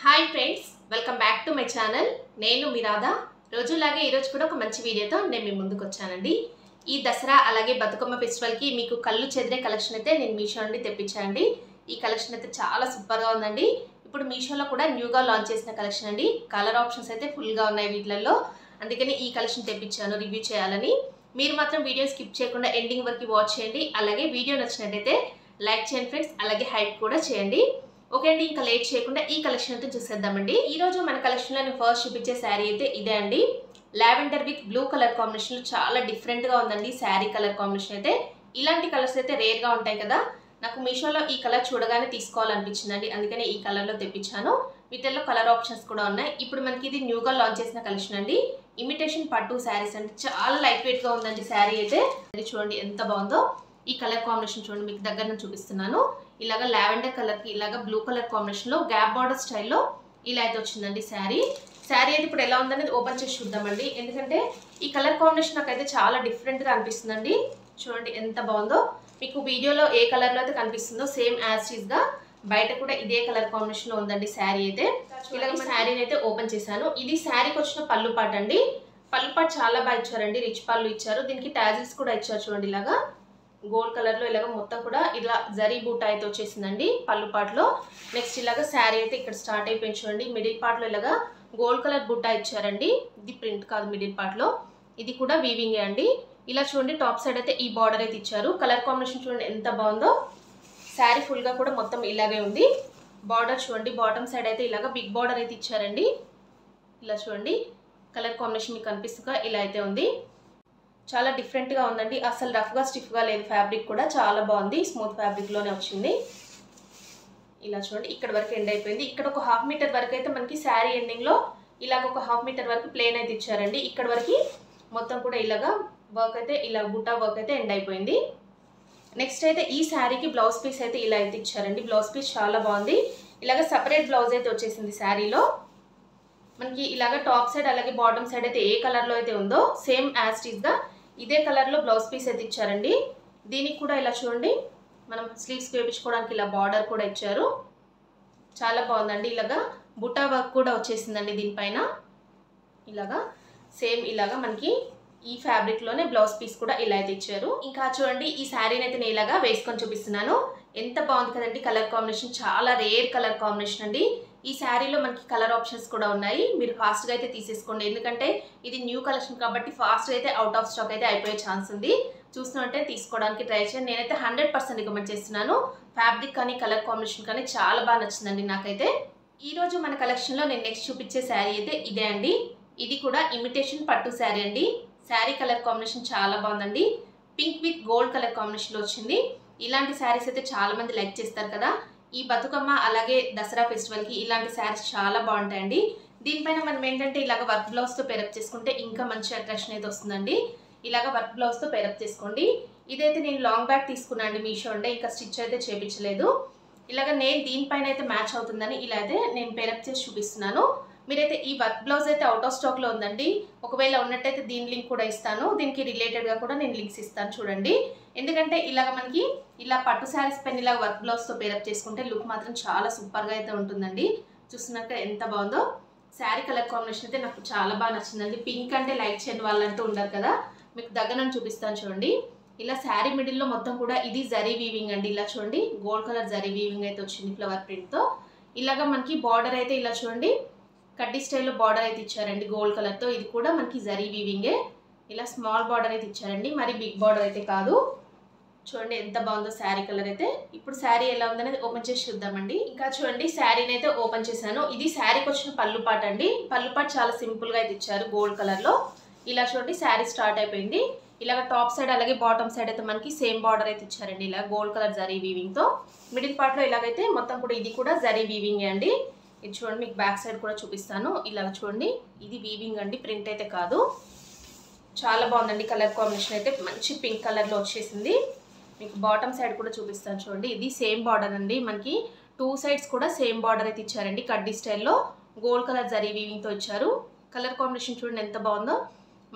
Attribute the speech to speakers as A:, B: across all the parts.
A: Hi friends, welcome back to my channel. నేను మీ రాధా. రోజులాగే ఈరోజు కూడా ఒక మంచి వీడియోతో నేను మీ ముందుకు వచ్చానండి. ఈ దసరా అలాగే బతుకమ్మ ఫెస్టివల్కి మీకు కళ్ళు చెదిరే కలెక్షన్ అయితే నేను మీషో నుండి తెప్పించానండి. ఈ కలెక్షన్ అయితే చాలా సూపర్గా ఉందండి. ఇప్పుడు మీషోలో కూడా న్యూగా లాంచ్ చేసిన కలెక్షన్ అండి. కలర్ ఆప్షన్స్ అయితే ఫుల్గా ఉన్నాయి వీటిలలో. అందుకని ఈ కలెక్షన్ తెప్పించాను రివ్యూ చేయాలని. మీరు మాత్రం వీడియో స్కిప్ చేయకుండా ఎండింగ్ వరకు వాచ్ చేయండి. అలాగే వీడియో నచ్చినట్టయితే లైక్ చేయండి ఫ్రెండ్స్, అలాగే హైప్ కూడా చేయండి. ఓకే అండి, ఇంకా లేట్ చేయకుండా ఈ కలెక్షన్ అయితే చూసేద్దామండి. ఈ రోజు మన కలెక్షన్లో నేను ఫస్ట్ చూపించే శారీ అయితే ఇదే అండి. Lavender with blue colour combination చాలా డిఫరెంట్గా ఉందండి. శారీ కలర్ కాంబినేషన్ అయితే ఇలాంటి కలర్స్ అయితే రేర్గా ఉంటాయి కదా. నాకు మీషోలో ఈ కలర్ చూడగానే తీసుకోవాలనిపించిందండి, అందుకని ఈ కలర్లో తెప్పించాను. వీటిల్లో కలర్ ఆప్షన్స్ కూడా ఉన్నాయి. ఇప్పుడు మనకి ఇది న్యూగా లాంచ్ చేసిన కలెక్షన్ అండి. ఇమిటేషన్ పట్టు శారీస్ అంటే చాలా లైట్ వెయిట్గా ఉందండి శారీ అయితే. అది చూడండి ఎంత బాగుందో. ఈ కలర్ కాంబినేషన్ చూడండి, మీకు దగ్గర నుంచి చూపిస్తున్నాను. ఇలాగ లావెండర్ కలర్కి ఇలాగ బ్లూ కలర్ కాంబినేషన్లో గ్యాప్ బార్డర్ స్టైల్లో ఇలా అయితే వచ్చిందండి శారీ అయితే ఇప్పుడు ఎలా ఉందనేది ఓపెన్ చేసి చూద్దామండి. ఎందుకంటే ఈ కలర్ కాంబినేషన్ నాకైతే చాలా డిఫరెంట్గా అనిపిస్తుందండి. చూడండి ఎంత బాగుందో. మీకు వీడియోలో ఏ కలర్లో అయితే కనిపిస్తుందో సేమ్ యాజ్ టీజ్గా బయట కూడా ఇదే కలర్ కాంబినేషన్లో ఉందండి శారీ అయితే. ఇలాగ శారీని అయితే ఓపెన్ చేశాను. ఇది శారీకి వచ్చిన పళ్ళు పాట అండి. పళ్ళు పాట చాలా బాగా ఇచ్చారండి, రిచ్ పళ్ళు ఇచ్చారు. దీనికి టాజిల్స్ కూడా ఇచ్చారు చూడండి. ఇలాగా గోల్డ్ కలర్లో ఇలాగ మొత్తం కూడా ఇలా జరీ బూటా అయితే వచ్చేసిందండి పళ్ళు పాటలో. నెక్స్ట్ ఇలాగ శారీ అయితే ఇక్కడ స్టార్ట్ అయిపోయింది చూడండి. మిడిల్ పార్ట్లో ఇలాగా గోల్డ్ కలర్ బూటా ఇచ్చారండి. ఇది ప్రింట్ కాదు మిడిల్ పార్ట్లో, ఇది కూడా వీవింగే అండి. ఇలా చూడండి టాప్ సైడ్ అయితే ఈ బార్డర్ అయితే ఇచ్చారు. కలర్ కాంబినేషన్ చూడండి ఎంత బాగుందో. శారీ ఫుల్గా కూడా మొత్తం ఇలాగే ఉంది. బార్డర్ చూడండి, బాటమ్ సైడ్ అయితే ఇలాగ బిగ్ బార్డర్ అయితే ఇచ్చారండి. ఇలా చూడండి కలర్ కాంబినేషన్ మీకు కనిపిస్తుందిగా ఇలా అయితే ఉంది. చాలా డిఫరెంట్గా ఉందండి. అసలు రఫ్గా స్టిఫ్గా లేదు. ఫ్యాబ్రిక్ కూడా చాలా బాగుంది, స్మూత్ ఫ్యాబ్రిక్లోనే వచ్చింది. ఇలా చూడండి ఇక్కడ వరకు ఎండ్ అయిపోయింది. ఇక్కడ ఒక 1/2 మీటర్ వరకు అయితే మనకి శారీ ఎండింగ్లో ఇలాగ ఒక 1/2 మీటర్ వరకు ప్లేన్ అయితే ఇచ్చారండి. ఇక్కడ వరకు మొత్తం కూడా ఇలాగా వర్క్ అయితే ఇలా బుటా వర్క్ అయితే ఎండ్ అయిపోయింది. నెక్స్ట్ అయితే ఈ శారీకి బ్లౌజ్ పీస్ అయితే ఇలా అయితే ఇచ్చారండి. బ్లౌజ్ పీస్ చాలా బాగుంది. ఇలాగ సపరేట్ బ్లౌజ్ అయితే వచ్చేసింది శారీలో. మనకి ఇలాగ టాప్ సైడ్ అలాగే బాటమ్ సైడ్ అయితే ఏ కలర్లో అయితే ఉందో సేమ్ యాజ్ టీజ్గా ఇదే కలర్లో బ్లౌజ్ పీస్ అయితే ఇచ్చారండి. దీనికి కూడా ఇలా చూడండి మనం స్లీవ్స్ వేయించుకోవడానికి ఇలా బార్డర్ కూడా ఇచ్చారు. చాలా బాగుందండి. ఇలాగా బుటా వర్క్ కూడా వచ్చేసిందండి దీనిపైన. ఇలాగా సేమ్ ఇలాగా మనకి ఈ ఫ్యాబ్రిక్లోనే బ్లౌజ్ పీస్ కూడా ఇలా అయితే ఇచ్చారు. ఇంకా చూడండి ఈ శారీని అయితే నేను ఇలాగా వేసుకొని చూపిస్తున్నాను. ఎంత బాగుంది కదండి. కలర్ కాంబినేషన్ చాలా రేర్ కలర్ కాంబినేషన్ అండి. ఈ శారీలో మనకి కలర్ ఆప్షన్స్ కూడా ఉన్నాయి. మీరు ఫాస్ట్గా అయితే తీసేసుకోండి, ఎందుకంటే ఇది న్యూ కలెక్షన్ కాబట్టి ఫాస్ట్గా అయితే అవుట్ ఆఫ్ స్టాక్ అయితే అయిపోయే ఛాన్స్ ఉంది. చూసినట్టే తీసుకోవడానికి ట్రై చేయండి. నేనైతే 100% రికమెండ్ చేస్తున్నాను. ఫ్యాబ్రిక్ కానీ కలర్ కాంబినేషన్ కానీ చాలా బాగా నచ్చిందండి నాకైతే. ఈరోజు మన కలెక్షన్లో నేను నెక్స్ట్ చూపించే శారీ అయితే ఇదే అండి. ఇది కూడా ఇమిటేషన్ పట్టు శారీ అండి. శారీ కలర్ కాంబినేషన్ చాలా బాగుందండి. పింక్ విత్ గోల్డ్ కలర్ కాంబినేషన్లో వచ్చింది. ఇలాంటి శారీస్ అయితే చాలా మంది లైక్ చేస్తారు కదా. ఈ బతుకమ్మ అలాగే దసరా ఫెస్టివల్కి ఇలాంటి శారీస్ చాలా బాగుంటాయండి. దీనిపైన మనం ఏంటంటే ఇలాగ వర్క్ బ్లౌజ్తో పేరప్ చేసుకుంటే ఇంకా మంచి అట్రాక్షన్ అయితే వస్తుందండి. ఇలాగ వర్క్ బ్లౌజ్తో పేరప్ చేసుకోండి. ఇదైతే నేను లాంగ్ బ్యాక్ తీసుకున్నాను అండి మీషో ఉండే, ఇంకా స్టిచ్ అయితే చేయించలేదు. ఇలాగ నేను దీనిపైన అయితే మ్యాచ్ అవుతుందని ఇలా అయితే నేను పేరప్ చేసి చూపిస్తున్నాను. మీరైతే ఈ వర్క్ బ్లౌజ్ అయితే అవుట్ ఆఫ్ స్టాక్లో ఉందండి. ఒకవేళ ఉన్నట్టయితే దీని లింక్ కూడా ఇస్తాను. దీనికి రిలేటెడ్గా కూడా నేను లింక్స్ ఇస్తాను చూడండి. ఎందుకంటే ఇలాగ మనకి ఇలా పట్టు శారీస్ పైన ఇలా వర్క్ బ్లౌజ్తో పేరప్ చేసుకుంటే లుక్ మాత్రం చాలా సూపర్గా అయితే ఉంటుందండి. చూస్తున్నాక ఎంత బాగుందో. శారీ కలర్ కాంబినేషన్ అయితే నాకు చాలా బాగా నచ్చిందండి. పింక్ అంటే లైక్ చేయని వాళ్ళంటూ ఉండరు కదా. మీకు దగ్గర నుంచి చూపిస్తాను చూడండి. ఇలా శారీ మిడిల్లో మొత్తం కూడా ఇది జరీ వీవింగ్ అండి. ఇలా చూడండి గోల్డ్ కలర్ జరీ వీవింగ్ అయితే వచ్చింది ఫ్లవర్ ప్రింట్తో. ఇలాగ మనకి బార్డర్ అయితే ఇలా చూడండి కడ్డీ స్టైల్లో బార్డర్ అయితే ఇచ్చారండి గోల్డ్ కలర్తో. ఇది కూడా మనకి జరీ వీవింగే. ఇలా స్మాల్ బార్డర్ అయితే ఇచ్చారండి, మరి బిగ్ బార్డర్ అయితే కాదు. చూడండి ఎంత బాగుందో శారీ కలర్ అయితే. ఇప్పుడు శారీ ఎలా ఉందనేది ఓపెన్ చేసి చూద్దామండి. ఇంకా చూడండి శారీని అయితే ఓపెన్ చేశాను. ఇది శారీకి వచ్చిన పళ్ళు పాట అండి. పళ్ళు పాట చాలా సింపుల్గా అయితే ఇచ్చారు గోల్డ్ కలర్లో. ఇలా చూడండి శారీ స్టార్ట్ అయిపోయింది. ఇలాగ టాప్ సైడ్ అలాగే బాటమ్ సైడ్ అయితే మనకి సేమ్ బార్డర్ అయితే ఇచ్చారండి. ఇలా గోల్డ్ కలర్ జరీ వీవింగ్తో. మిడిల్ పార్ట్లో ఇలాగైతే మొత్తం కూడా ఇది కూడా జరీ వీవింగే అండి. ఇది చూడండి మీకు బ్యాక్ సైడ్ కూడా చూపిస్తాను. ఇలా చూడండి ఇది వీవింగ్ అండి, ప్రింట్ అయితే కాదు. చాలా బాగుందండి. కలర్ కాంబినేషన్ అయితే మంచి పింక్ కలర్లో వచ్చేసింది. మీకు బాటమ్ సైడ్ కూడా చూపిస్తాను చూడండి. ఇది సేమ్ బార్డర్ అండి. మనకి 2 సైడ్స్ కూడా సేమ్ బార్డర్ అయితే ఇచ్చారండి. కడ్డీ స్టైల్లో గోల్డ్ కలర్ జరీ వీవింగ్తో ఇచ్చారు. కలర్ కాంబినేషన్ చూడండి ఎంత బాగుందో.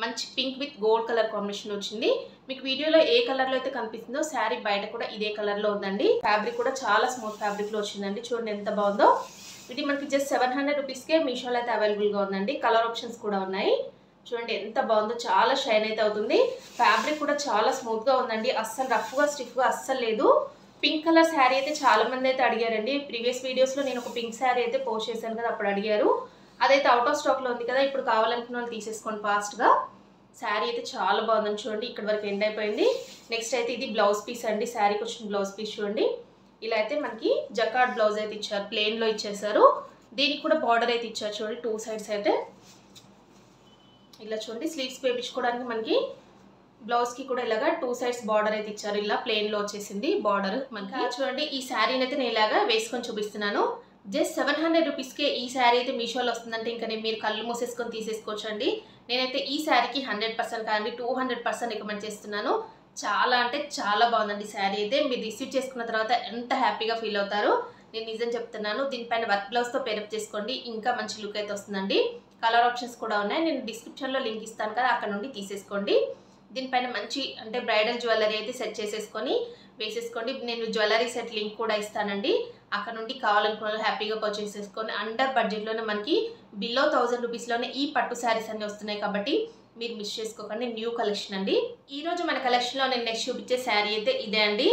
A: మంచి pink with gold colour combination వచ్చింది. మీకు వీడియోలో ఏ కలర్లో అయితే కనిపిస్తుందో శారీ బయట కూడా ఇదే కలర్లో ఉందండి. ఫ్యాబ్రిక్ కూడా చాలా స్మూత్ ఫ్యాబ్రిక్లో వచ్చిందండి. చూడండి ఎంత బాగుందో. ఇది మనకి జస్ట్ 700 రూపీస్కే మీషోలో అయితే అవైలబుల్గా ఉందండి. కలర్ ఆప్షన్స్ కూడా ఉన్నాయి. చూడండి ఎంత బాగుందో, చాలా షైన్ అయితే అవుతుంది. ఫ్యాబ్రిక్ కూడా చాలా స్మూత్గా ఉందండి, అస్సలు రఫ్గా స్టిఫ్గా అస్సలు లేదు. పింక్ కలర్ శారీ అయితే చాలా మంది అయితే అడిగారండి. ప్రీవియస్ వీడియోస్లో నేను ఒక పింక్ శారీ అయితే పోస్ట్ చేశాను కదా, అప్పుడు అడిగారు. అదైతే అవుట్ ఆఫ్ స్టాక్లో ఉంది కదా, ఇప్పుడు కావాలనుకున్న వాళ్ళు తీసేసుకోండి ఫాస్ట్గా. శారీ అయితే చాలా బాగుందని చూడండి, ఇక్కడ వరకు ఎండ్ అయిపోయింది. నెక్స్ట్ అయితే ఇది బ్లౌజ్ పీస్ అండి, శారీకి వచ్చిన బ్లౌజ్ పీస్ చూడండి. ఇలా అయితే మనకి జకార్డ్ బ్లౌజ్ అయితే ఇచ్చారు, ప్లెయిన్లో ఇచ్చేసారు. దీనికి కూడా బార్డర్ అయితే ఇచ్చారు చూడండి, 2 సైడ్స్ అయితే ఇలా చూడండి. స్లీవ్స్ వేయించుకోవడానికి మనకి బ్లౌజ్కి కూడా ఇలాగా 2 సైడ్స్ బార్డర్ అయితే ఇచ్చారు, ఇలా ప్లెయిన్లో వచ్చేసింది బార్డర్ మనకి. చూడండి ఈ శారీని అయితే నేను ఇలాగా వేసుకొని చూపిస్తున్నాను. జస్ట్ 700 రూపీస్కే ఈ శారీ అయితే మీషోలో వస్తుందంటే ఇంకా మీరు కళ్ళు మూసేసుకొని తీసేసుకోవచ్చు అండి. నేనైతే ఈ శారీకి 100% కానీ 200% రికమెండ్ చేస్తున్నాను. చాలా అంటే చాలా బాగుందండి శారీ అయితే. మీరు రిసీవ్ చేసుకున్న తర్వాత ఎంత హ్యాపీగా ఫీల్ అవుతారో నేను నిజం చెప్తున్నాను. దీనిపైన వర్క్ బ్లౌజ్తో పేరప్ చేసుకోండి, ఇంకా మంచి లుక్ అయితే వస్తుందండి. కలర్ ఆప్షన్స్ కూడా ఉన్నాయి, నేను డిస్క్రిప్షన్లో లింక్ ఇస్తాను కదా, అక్కడ నుండి తీసేసుకోండి. దీనిపైన మంచి అంటే బ్రైడల్ జ్యువెలరీ అయితే సెట్ చేసేసుకొని వేసేసుకోండి. నేను జ్యువెలరీ సెట్ లింక్ కూడా ఇస్తానండి, అక్కడ నుండి కావాలనుకున్న హ్యాపీగా పర్చేస్ చేసుకొని అండర్ బడ్జెట్లోనే మనకి బిలో 1000 రూపీస్లోనే ఈ పట్టు శారీస్ అన్నీ వస్తున్నాయి కాబట్టి మీరు మిస్ చేసుకోకండి. న్యూ కలెక్షన్ అండి. ఈరోజు మన కలెక్షన్లో నేను నెక్స్ట్ చూపించే శారీ అయితే ఇదే అండి.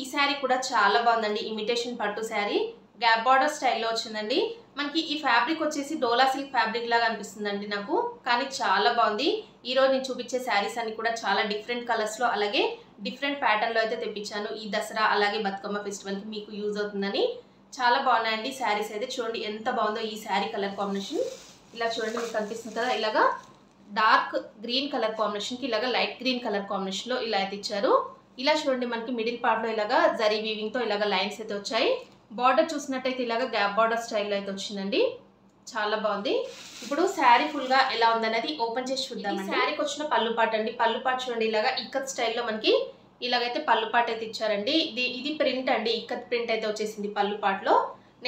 A: ఈ శారీ కూడా చాలా బాగుందండి, ఇమిటేషన్ పట్టు శారీ, గ్యాప్ బార్డర్ స్టైల్లో వచ్చిందండి. మనకి ఈ ఫ్యాబ్రిక్ వచ్చేసి డోలా సిల్క్ ఫ్యాబ్రిక్ లాగా అనిపిస్తుందండి నాకు, కానీ చాలా బాగుంది. ఈరోజు నేను చూపించే శారీస్ అన్ని కూడా చాలా డిఫరెంట్ కలర్స్లో అలాగే డిఫరెంట్ ప్యాటర్న్లో అయితే తెప్పించాను. ఈ దసరా అలాగే బతుకమ్మ ఫెస్టివల్కి మీకు యూజ్ అవుతుందని. చాలా బాగున్నాయండి శారీస్ అయితే. చూడండి ఎంత బాగుందో ఈ శారీ కలర్ కాంబినేషన్. ఇలా చూడండి మీకు కనిపిస్తుంది కదా, ఇలాగా డార్క్ గ్రీన్ కలర్ కాంబినేషన్కి ఇలాగా లైట్ గ్రీన్ కలర్ కాంబినేషన్లో ఇలా అయితే ఇచ్చారు. ఇలా చూడండి మనకి మిడిల్ పార్ట్లో ఇలాగా జరీ వీవింగ్తో ఇలాగా లైన్స్ అయితే వచ్చాయి. బార్డర్ చూసినట్టయితే ఇలాగా గ్యాప్ బార్డర్ స్టైల్లో అయితే వచ్చిందండి, చాలా బాగుంది. ఇప్పుడు శారీ ఫుల్గా ఎలా ఉందనేది ఓపెన్ చేసి చూద్దాం. శారీకి వచ్చిన పళ్ళు పాట అండి. పళ్ళు పాట చూడండి, ఇలాగా ఇక్కత్ స్టైల్లో మనకి ఇలాగైతే పళ్ళు పాట అయితే ఇచ్చారండి. ఇది ప్రింట్ అండి, ఇక్కత్ ప్రింట్ అయితే వచ్చేసింది పళ్ళు పాటలో.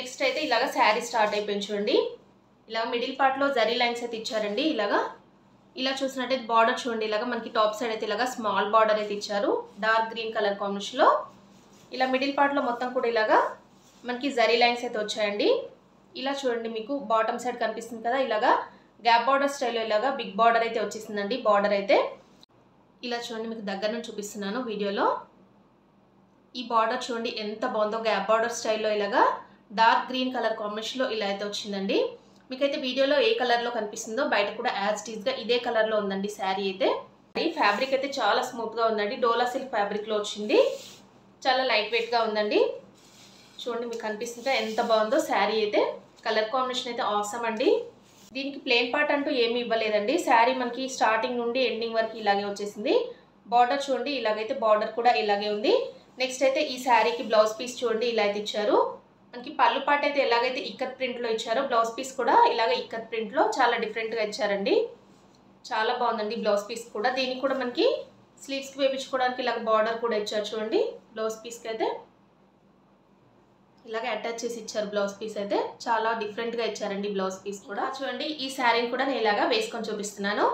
A: నెక్స్ట్ అయితే ఇలాగా శారీ స్టార్ట్ అయిపోయింది చూడండి. ఇలా మిడిల్ పార్ట్లో జరీ లైన్స్ అయితే ఇచ్చారండి. ఇలా చూసినట్టయితే బార్డర్ చూడండి, ఇలాగా మనకి టాప్ సైడ్ అయితే ఇలాగా స్మాల్ బార్డర్ అయితే ఇచ్చారు డార్క్ గ్రీన్ కలర్ కాంబినేషన్లో. ఇలా మిడిల్ పార్ట్లో మొత్తం కూడా ఇలాగా మనకి జరీ లైన్స్ అయితే వచ్చాయండి. ఇలా చూడండి మీకు బాటమ్ సైడ్ కనిపిస్తుంది కదా, ఇలాగా గ్యాప్ బార్డర్ స్టైల్లో ఇలాగా బిగ్ బార్డర్ అయితే వచ్చేసిందండి. బార్డర్ అయితే ఇలా చూడండి, మీకు దగ్గర నుంచి చూపిస్తున్నాను వీడియోలో. ఈ బార్డర్ చూడండి ఎంత బాగుందో, గ్యాప్ బార్డర్ స్టైల్లో ఇలాగా డార్క్ గ్రీన్ కలర్ కాంబినేషన్లో ఇలా అయితే వచ్చిందండి. మీకైతే వీడియోలో ఏ కలర్లో కనిపిస్తుందో బయట కూడా యాజ్ టీజ్గా ఇదే కలర్లో ఉందండి శారీ అయితే. ఈ ఫ్యాబ్రిక్ అయితే చాలా స్మూత్గా ఉందండి, డోలా సిల్క్ ఫ్యాబ్రిక్లో వచ్చింది, చాలా లైట్ వెయిట్గా ఉందండి. చూడండి మీకు కనిపిస్తుంటే ఎంత బాగుందో శారీ అయితే. కలర్ కాంబినేషన్ అయితే ఆసమ్ అండి. దీనికి ప్లెయిన్ పార్ట్ అంటూ ఏమీ ఇవ్వలేదండి. శారీ మనకి స్టార్టింగ్ నుండి ఎండింగ్ వరకు ఇలాగే వచ్చేసింది. బార్డర్ చూడండి, ఇలాగైతే బార్డర్ కూడా ఇలాగే ఉంది. నెక్స్ట్ అయితే ఈ శారీకి బ్లౌజ్ పీస్ చూడండి ఇలా అయితే ఇచ్చారు. మనకి పళ్ళు పార్ట్ అయితే ఎలాగైతే ఇక్కత్ ప్రింట్లో ఇచ్చారో బ్లౌజ్ పీస్ కూడా ఇలాగ ఇక్కత్ ప్రింట్లో చాలా డిఫరెంట్గా ఇచ్చారండి. చాలా బాగుందండి బ్లౌజ్ పీస్ కూడా. దీనికి కూడా మనకి స్లీవ్స్కి వేయించుకోవడానికి ఇలాగ బార్డర్ కూడా ఇచ్చారు చూడండి. బ్లౌజ్ పీస్కి అయితే ఇలాగ అటాచ్ చేసి ఇచ్చారు. బ్లౌజ్ పీస్ అయితే చాలా డిఫరెంట్గా ఇచ్చారండి బ్లౌజ్ పీస్ కూడా. చూడండి ఈ శారీని కూడా నేను ఇలాగా వేసుకొని చూపిస్తున్నాను.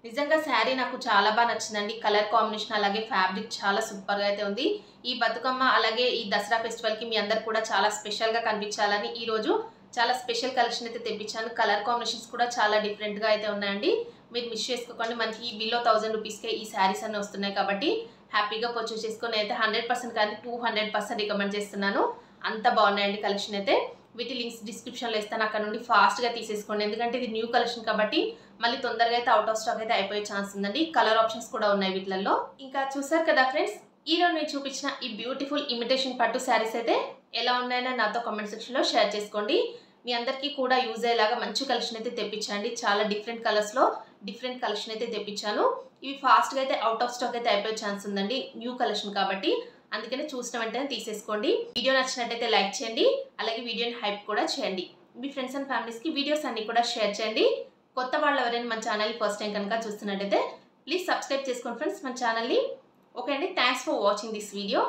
A: నిజంగా శారీ నాకు చాలా బాగా నచ్చిందండి. కలర్ కాంబినేషన్ అలాగే ఫ్యాబ్రిక్ చాలా సూపర్గా అయితే ఉంది. ఈ బతుకమ్మ అలాగే ఈ దసరా ఫెస్టివల్కి మీ అందరు కూడా చాలా స్పెషల్గా కనిపించాలని ఈరోజు చాలా స్పెషల్ కలెక్షన్ అయితే తెప్పించాను. కలర్ కాంబినేషన్స్ కూడా చాలా డిఫరెంట్గా అయితే ఉన్నాయండి. మీరు మిస్ చేసుకోకండి. మనకి బిలో 1000 రూపీస్కే ఈ శారీస్ అన్నీ వస్తున్నాయి కాబట్టి హ్యాపీగా పర్చేస్ చేసుకొని అయితే 100% కానీ 200% రికమెండ్ చేస్తున్నాను. అంత బాగున్నాయండి కలెక్షన్ అయితే. వీటి లింక్స్ డిస్క్రిప్షన్లో ఇస్తాను, అక్కడ నుండి ఫాస్ట్గా తీసేసుకోండి. ఎందుకంటే ఇది న్యూ కలెక్షన్ కాబట్టి మళ్ళీ తొందరగా అయితే అవుట్ ఆఫ్ స్టాక్ అయితే అయిపోయే ఛాన్స్ ఉందండి. కలర్ ఆప్షన్స్ కూడా ఉన్నాయి వీటిల్లో. ఇంకా చూసారు కదా ఫ్రెండ్స్, ఈరోజు నేను చూపించిన ఈ బ్యూటిఫుల్ ఇమిటేషన్ పట్టు శారీస్ అయితే ఎలా ఉన్నాయని నాతో కామెంట్ సెక్షన్లో షేర్ చేసుకోండి. మీ అందరికీ కూడా యూజ్ అయ్యేలాగా మంచి కలెక్షన్ అయితే తెప్పించండి. చాలా డిఫరెంట్ కలర్స్లో డిఫరెంట్ కలెక్షన్ అయితే తెప్పించాను. ఇవి ఫాస్ట్గా అయితే అవుట్ ఆఫ్ స్టాక్ అయితే అయిపోయే ఛాన్స్ ఉందండి, న్యూ కలెక్షన్ కాబట్టి. అందుకనే చూసిన వెంటనే తీసేసుకోండి. వీడియో నచ్చినట్టయితే లైక్ చేయండి, అలాగే వీడియోని హైప్ కూడా చేయండి. మీ ఫ్రెండ్స్ అండ్ ఫ్యామిలీస్కి వీడియోస్ అన్ని కూడా షేర్ చేయండి. కొత్త వాళ్ళు ఎవరైనా మన ఛానల్ ఫస్ట్ టైం కనుక చూస్తున్నట్టయితే ప్లీజ్ సబ్స్క్రైబ్ చేసుకోండి ఫ్రెండ్స్ మన ఛానల్ని. ఓకే అండి, thanks for watching this video.